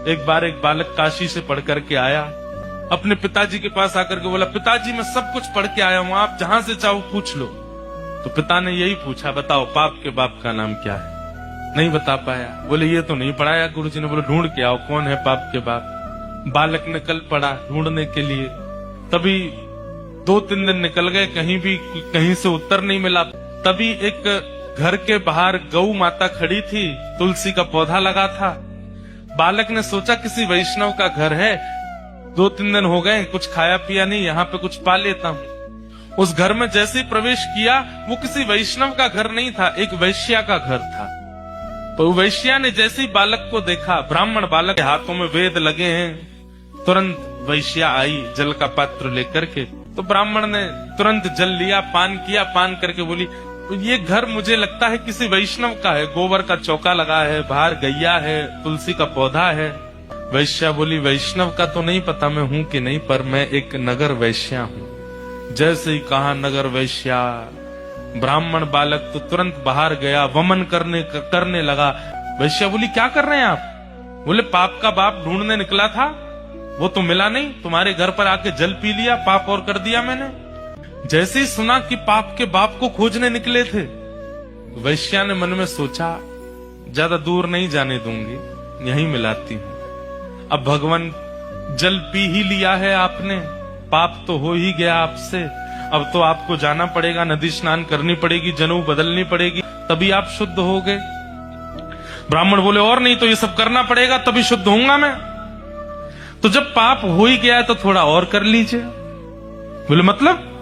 एक बार एक बालक काशी से पढ़ करके आया, अपने पिताजी के पास आकर के बोला, पिताजी मैं सब कुछ पढ़ के आया हूं, आप जहां से चाहो पूछ लो। तो पिता ने यही पूछा, बताओ पाप के बाप का नाम क्या है? नहीं बता पाया। बोले ये तो नहीं पढ़ाया। गुरुजी ने बोले ढूंढ के आओ कौन है पाप के बाप। बालक ने कल पढ़ा ढूंढने के लिए, तभी 2-3 दिन निकल गए, कहीं से उत्तर नहीं मिला। तभी एक घर के बाहर गौ माता खड़ी थी, तुलसी का पौधा लगा था। बालक ने सोचा किसी वैष्णव का घर है, 2-3 दिन हो गए कुछ खाया पिया नहीं, यहाँ पे कुछ पा लेता हूँ। उस घर में जैसे ही प्रवेश किया, वो किसी वैष्णव का घर नहीं था, एक वैश्या का घर था। तो वैश्या ने जैसे ही बालक को देखा, ब्राह्मण बालक के हाथों में वेद लगे हैं, तुरंत वैश्या आई जल का पात्र लेकर के। तो ब्राह्मण ने तुरंत जल लिया, पान किया, पान करके बोली, तो ये घर मुझे लगता है किसी वैष्णव का है, गोबर का चौका लगा है, बाहर गैया है, तुलसी का पौधा है। वैश्या बोली, वैष्णव का तो नहीं पता मैं हूं कि नहीं, पर मैं एक नगर वैश्या हूं। जैसे ही कहा नगर वैश्या, ब्राह्मण बालक तो तुरंत बाहर गया, वमन करने लगा। वैश्या बोली, क्या कर रहे हैं आप? बोले, पाप का बाप ढूंढने निकला था, वो तो मिला नहीं, तुम्हारे घर पर आके जल पी लिया, पाप और कर दिया मैंने। जैसे ही सुना कि पाप के बाप को खोजने निकले थे, वैश्या ने मन में सोचा, ज्यादा दूर नहीं जाने दूंगी, यहीं मिलाती हूं। अब भगवान जल पी ही लिया है आपने, पाप तो हो ही गया आपसे, अब तो आपको जाना पड़ेगा, नदी स्नान करनी पड़ेगी, जनेऊ बदलनी पड़ेगी, तभी आप शुद्ध हो गए। ब्राह्मण बोले, और नहीं तो ये सब करना पड़ेगा तभी शुद्ध होऊंगा मैं। तो जब पाप हो ही गया तो थोड़ा और कर लीजिए। बोले, मतलब?